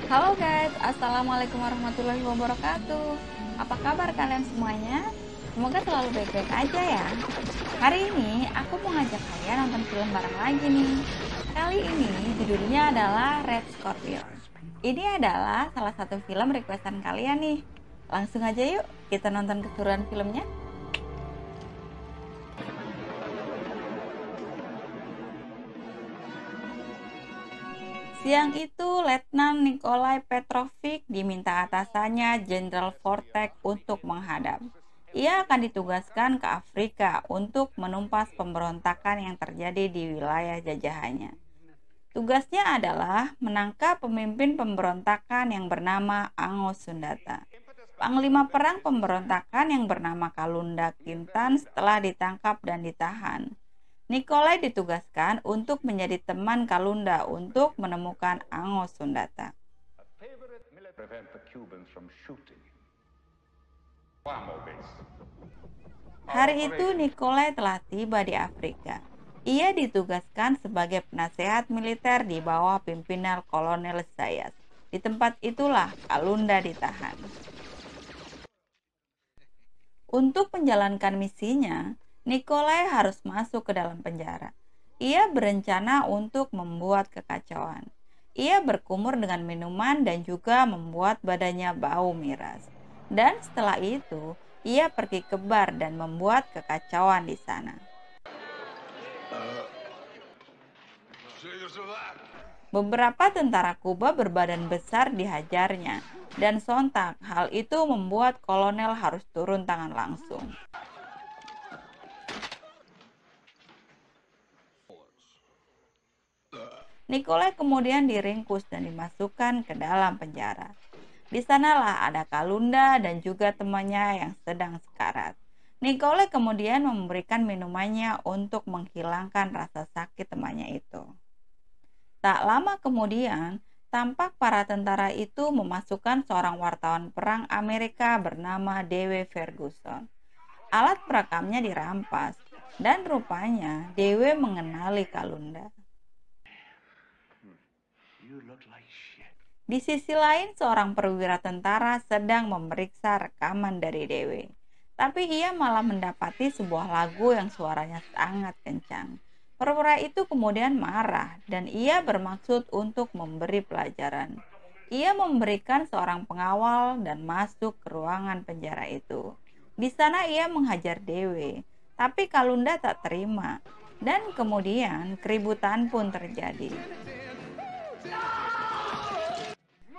Halo guys, Assalamualaikum warahmatullahi wabarakatuh. Apa kabar kalian semuanya? Semoga selalu baik-baik aja ya. Hari ini aku mau ngajak kalian nonton film bareng lagi nih. Kali ini judulnya adalah Red Scorpion. Ini adalah salah satu film requestan kalian nih. Langsung aja yuk kita nonton keseruan filmnya. Siang itu, Letnan Nikolai Petrovic diminta atasannya Jenderal Vortek untuk menghadap. Ia akan ditugaskan ke Afrika untuk menumpas pemberontakan yang terjadi di wilayah jajahannya. Tugasnya adalah menangkap pemimpin pemberontakan yang bernama Ango Sundata. Panglima perang pemberontakan yang bernama Kalunda Kintan setelah ditangkap dan ditahan. Nikolai ditugaskan untuk menjadi teman Kalunda untuk menemukan Ango Sundata. Hari itu Nikolai telah tiba di Afrika. Ia ditugaskan sebagai penasehat militer di bawah pimpinan Kolonel Zayas. Di tempat itulah Kalunda ditahan. Untuk menjalankan misinya, Nikolai harus masuk ke dalam penjara. Ia berencana untuk membuat kekacauan. Ia berkumur dengan minuman dan juga membuat badannya bau miras. Dan setelah itu, ia pergi ke bar dan membuat kekacauan di sana. Beberapa tentara Kuba berbadan besar dihajarnya, dan sontak hal itu membuat kolonel harus turun tangan langsung. Nikolai kemudian diringkus dan dimasukkan ke dalam penjara. Di sanalah ada Kalunda dan juga temannya yang sedang sekarat. Nikolai kemudian memberikan minumannya untuk menghilangkan rasa sakit temannya itu. Tak lama kemudian, tampak para tentara itu memasukkan seorang wartawan perang Amerika bernama Dewe Ferguson. Alat perekamnya dirampas, dan rupanya Dewe mengenali Kalunda. Di sisi lain, seorang perwira tentara sedang memeriksa rekaman dari Dewe. Tapi ia malah mendapati sebuah lagu yang suaranya sangat kencang. Perwira itu kemudian marah dan ia bermaksud untuk memberi pelajaran. Ia memberikan seorang pengawal dan masuk ke ruangan penjara itu. Di sana ia menghajar Dewe, tapi Kalunda tak terima. Dan kemudian keributan pun terjadi.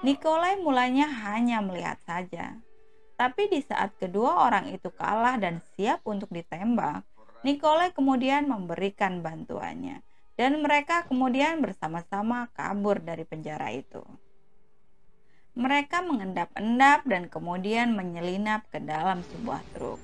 Nikolai mulanya hanya melihat saja. Tapi di saat kedua orang itu kalah dan siap untuk ditembak, Nikolai kemudian memberikan bantuannya. Dan mereka kemudian bersama-sama kabur dari penjara itu. Mereka mengendap-endap dan kemudian menyelinap ke dalam sebuah truk.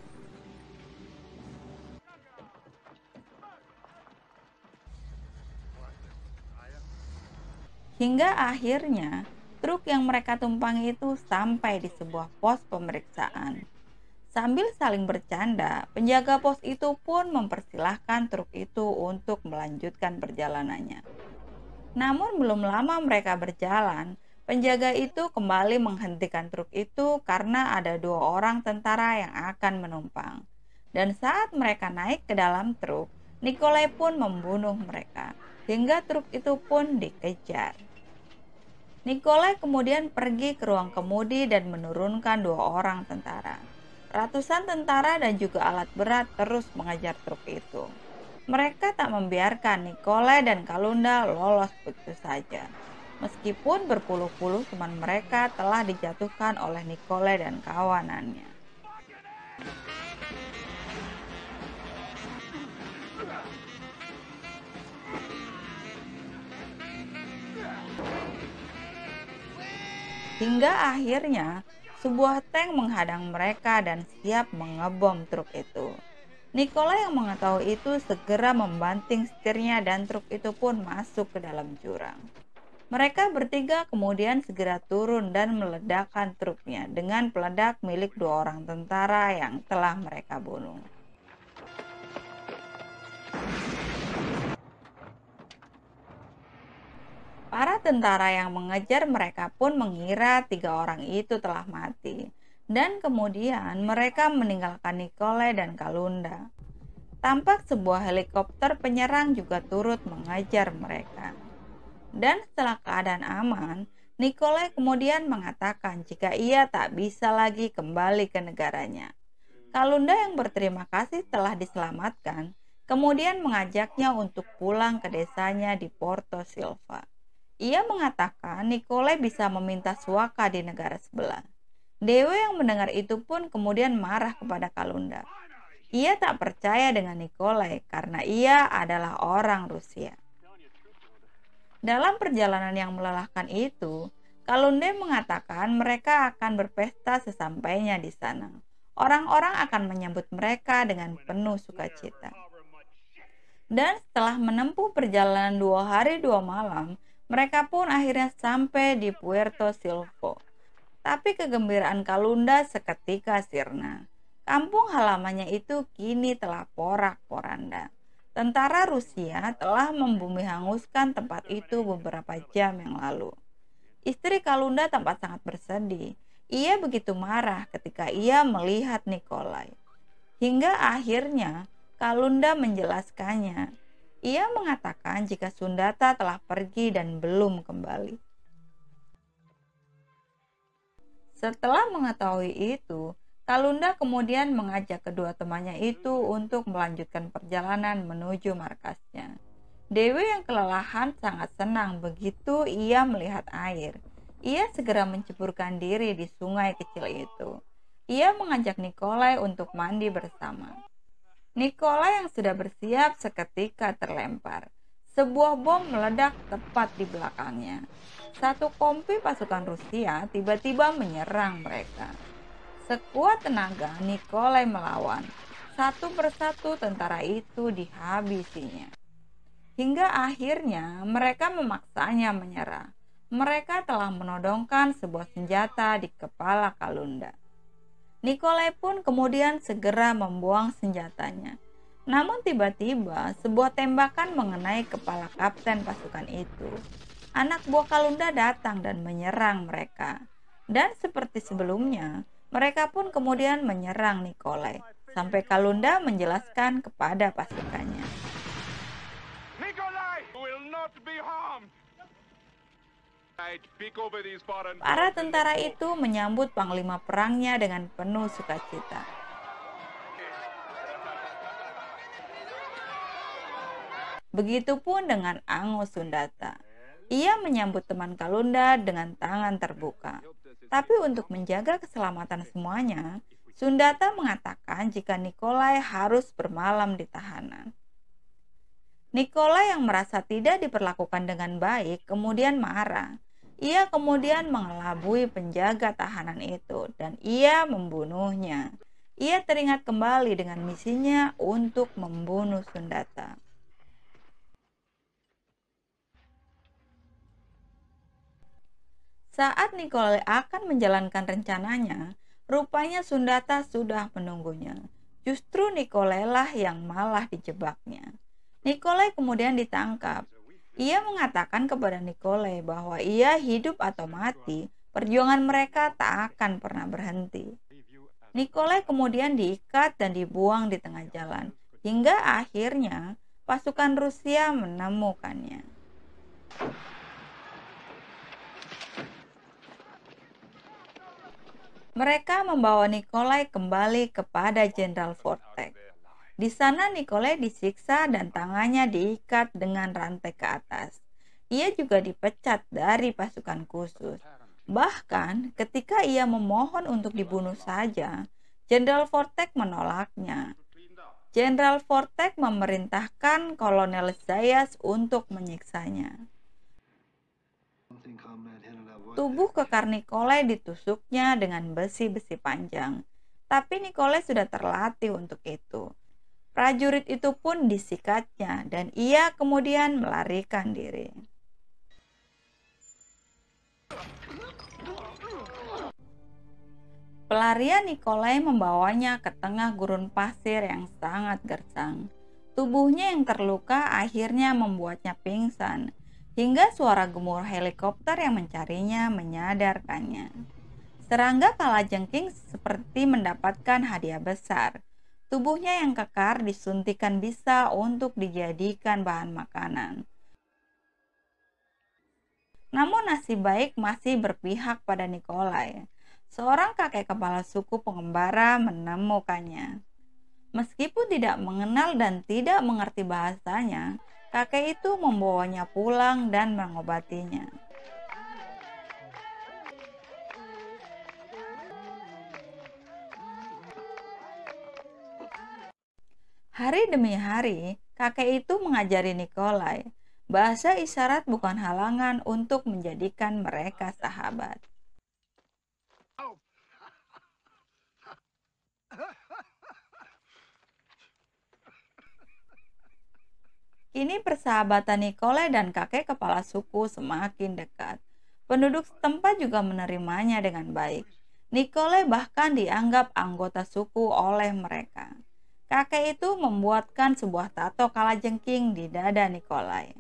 Hingga akhirnya truk yang mereka tumpangi itu sampai di sebuah pos pemeriksaan. Sambil saling bercanda, penjaga pos itu pun mempersilahkan truk itu untuk melanjutkan perjalanannya. Namun belum lama mereka berjalan, penjaga itu kembali menghentikan truk itu karena ada dua orang tentara yang akan menumpang. Dan saat mereka naik ke dalam truk, Nikolai pun membunuh mereka, hingga truk itu pun dikejar. Nikolai kemudian pergi ke ruang kemudi dan menurunkan dua orang tentara. Ratusan tentara dan juga alat berat terus mengejar truk itu. Mereka tak membiarkan Nikolai dan Kalunda lolos begitu saja. Meskipun berpuluh-puluh teman mereka telah dijatuhkan oleh Nikolai dan kawanannya. Hingga akhirnya sebuah tank menghadang mereka dan siap mengebom truk itu. Nikolai yang mengetahui itu segera membanting setirnya dan truk itu pun masuk ke dalam jurang. Mereka bertiga kemudian segera turun dan meledakkan truknya dengan peledak milik dua orang tentara yang telah mereka bunuh. Para tentara yang mengejar mereka pun mengira 3 orang itu telah mati, dan kemudian mereka meninggalkan Nikolai dan Kalunda. Tampak sebuah helikopter penyerang juga turut mengejar mereka. Dan setelah keadaan aman, Nikolai kemudian mengatakan jika ia tak bisa lagi kembali ke negaranya. Kalunda yang berterima kasih telah diselamatkan, kemudian mengajaknya untuk pulang ke desanya di Porto Silva. Ia mengatakan Nikolai bisa meminta suaka di negara sebelah. Dewa yang mendengar itu pun kemudian marah kepada Kalunda. Ia tak percaya dengan Nikolai karena ia adalah orang Rusia. Dalam perjalanan yang melelahkan itu, Kalunda mengatakan mereka akan berpesta sesampainya di sana. Orang-orang akan menyambut mereka dengan penuh sukacita. Dan setelah menempuh perjalanan 2 hari 2 malam, mereka pun akhirnya sampai di Puerto Silva. Tapi kegembiraan Kalunda seketika sirna. Kampung halamannya itu kini telah porak-poranda. Tentara Rusia telah membumi hanguskan tempat itu beberapa jam yang lalu. Istri Kalunda tampak sangat bersedih. Ia begitu marah ketika ia melihat Nikolai. Hingga akhirnya Kalunda menjelaskannya. Ia mengatakan jika Sundata telah pergi dan belum kembali. Setelah mengetahui itu, Kalunda kemudian mengajak kedua temannya itu untuk melanjutkan perjalanan menuju markasnya. Dewi yang kelelahan sangat senang begitu ia melihat air. Ia segera menceburkan diri di sungai kecil itu. Ia mengajak Nikolai untuk mandi bersama. Nikolai yang sudah bersiap seketika terlempar. Sebuah bom meledak tepat di belakangnya. Satu kompi pasukan Rusia tiba-tiba menyerang mereka. Sekuat tenaga Nikolai melawan. Satu persatu tentara itu dihabisinya. Hingga akhirnya mereka memaksanya menyerah. Mereka telah menodongkan sebuah senjata di kepala Kalunda. Nikolai pun kemudian segera membuang senjatanya. Namun tiba-tiba sebuah tembakan mengenai kepala kapten pasukan itu. Anak buah Kalunda datang dan menyerang mereka. Dan seperti sebelumnya, mereka pun kemudian menyerang Nikolai. Sampai Kalunda menjelaskan kepada pasukannya. Nikolai will not be harmed. Para tentara itu menyambut panglima perangnya dengan penuh sukacita. Begitupun dengan Ango Sundata. Ia menyambut teman Kalunda dengan tangan terbuka. Tapi untuk menjaga keselamatan semuanya, Sundata mengatakan jika Nikolai harus bermalam di tahanan. Nikolai yang merasa tidak diperlakukan dengan baik kemudian marah. Ia kemudian mengelabui penjaga tahanan itu dan ia membunuhnya. Ia teringat kembali dengan misinya untuk membunuh Sundata. Saat Nikolai akan menjalankan rencananya, rupanya Sundata sudah menunggunya. Justru Nikolai lah yang malah dijebaknya. Nikolai kemudian ditangkap. Ia mengatakan kepada Nikolai bahwa ia hidup atau mati, perjuangan mereka tak akan pernah berhenti. Nikolai kemudian diikat dan dibuang di tengah jalan, hingga akhirnya pasukan Rusia menemukannya. Mereka membawa Nikolai kembali kepada Jenderal Vortek. Di sana Nikolai disiksa dan tangannya diikat dengan rantai ke atas. Ia juga dipecat dari pasukan khusus. Bahkan ketika ia memohon untuk dibunuh saja, Jenderal Vortek menolaknya. Jenderal Vortek memerintahkan Kolonel Zayas untuk menyiksanya. Tubuh kekar Nikolai ditusuknya dengan besi-besi panjang. Tapi Nikolai sudah terlatih untuk itu. Prajurit itu pun disikatnya dan ia kemudian melarikan diri. Pelarian Nikolai membawanya ke tengah gurun pasir yang sangat gersang. Tubuhnya yang terluka akhirnya membuatnya pingsan. hingga suara gemuruh helikopter yang mencarinya menyadarkannya. Serangga kalajengking seperti mendapatkan hadiah besar. Tubuhnya yang kekar disuntikan bisa untuk dijadikan bahan makanan. Namun nasib baik masih berpihak pada Nikolai. Seorang kakek kepala suku pengembara menemukannya. Meskipun tidak mengenal dan tidak mengerti bahasanya, kakek itu membawanya pulang dan mengobatinya. Hari demi hari, kakek itu mengajari Nikolai, bahasa isyarat bukan halangan untuk menjadikan mereka sahabat. Kini persahabatan Nikolai dan kakek kepala suku semakin dekat. Penduduk setempat juga menerimanya dengan baik. Nikolai bahkan dianggap anggota suku oleh mereka. Kakek itu membuatkan sebuah tato kalajengking di dada Nikolai.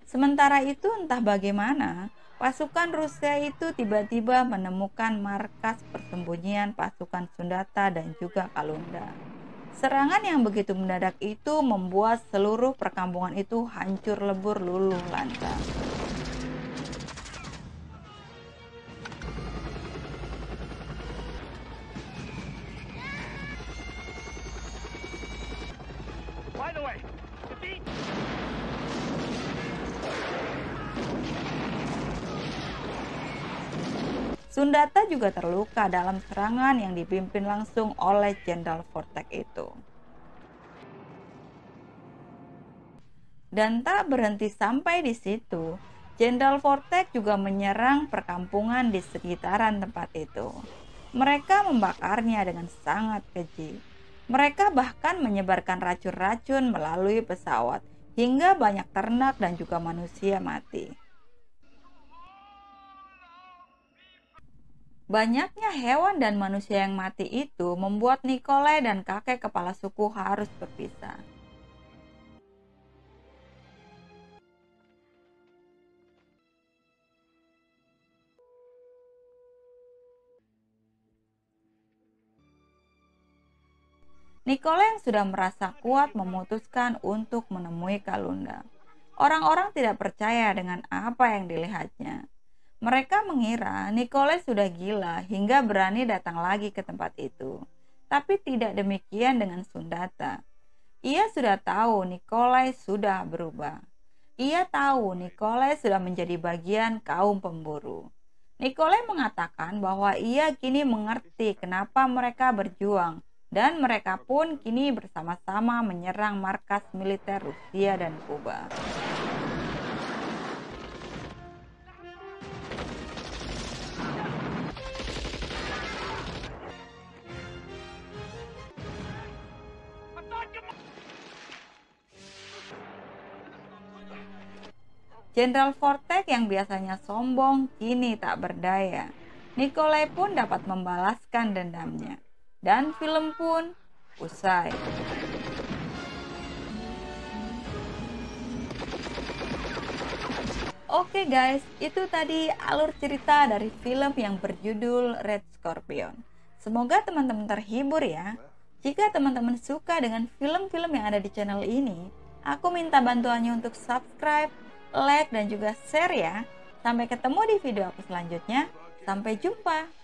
Sementara itu entah bagaimana, pasukan Rusia itu tiba-tiba menemukan markas persembunyian pasukan Sundata dan juga Kalunda. Serangan yang begitu mendadak itu membuat seluruh perkampungan itu hancur lebur luluh lantak. By the way, defeat. Sundata juga terluka dalam serangan yang dipimpin langsung oleh Jenderal Vortek itu. Dan tak berhenti sampai di situ, Jenderal Vortek juga menyerang perkampungan di sekitaran tempat itu. Mereka membakarnya dengan sangat keji. Mereka bahkan menyebarkan racun-racun melalui pesawat, hingga banyak ternak dan juga manusia mati. Banyaknya hewan dan manusia yang mati itu membuat Nikolai dan kakek kepala suku harus berpisah. Nikolai yang sudah merasa kuat memutuskan untuk menemui Kalunda. Orang-orang tidak percaya dengan apa yang dilihatnya. Mereka mengira Nikolai sudah gila hingga berani datang lagi ke tempat itu. Tapi tidak demikian dengan Sundata. Ia sudah tahu Nikolai sudah berubah. Ia tahu Nikolai sudah menjadi bagian kaum pemburu. Nikolai mengatakan bahwa ia kini mengerti kenapa mereka berjuang dan mereka pun kini bersama-sama menyerang markas militer Rusia dan Kuba. Jenderal Vortek yang biasanya sombong kini tak berdaya. Nikolai pun dapat membalaskan dendamnya. Dan film pun usai. Oke guys, itu tadi alur cerita dari film yang berjudul Red Scorpion. Semoga teman-teman terhibur ya. Jika teman-teman suka dengan film-film yang ada di channel ini, aku minta bantuannya untuk subscribe, like, dan juga share ya. Sampai ketemu di video aku selanjutnya. Sampai jumpa.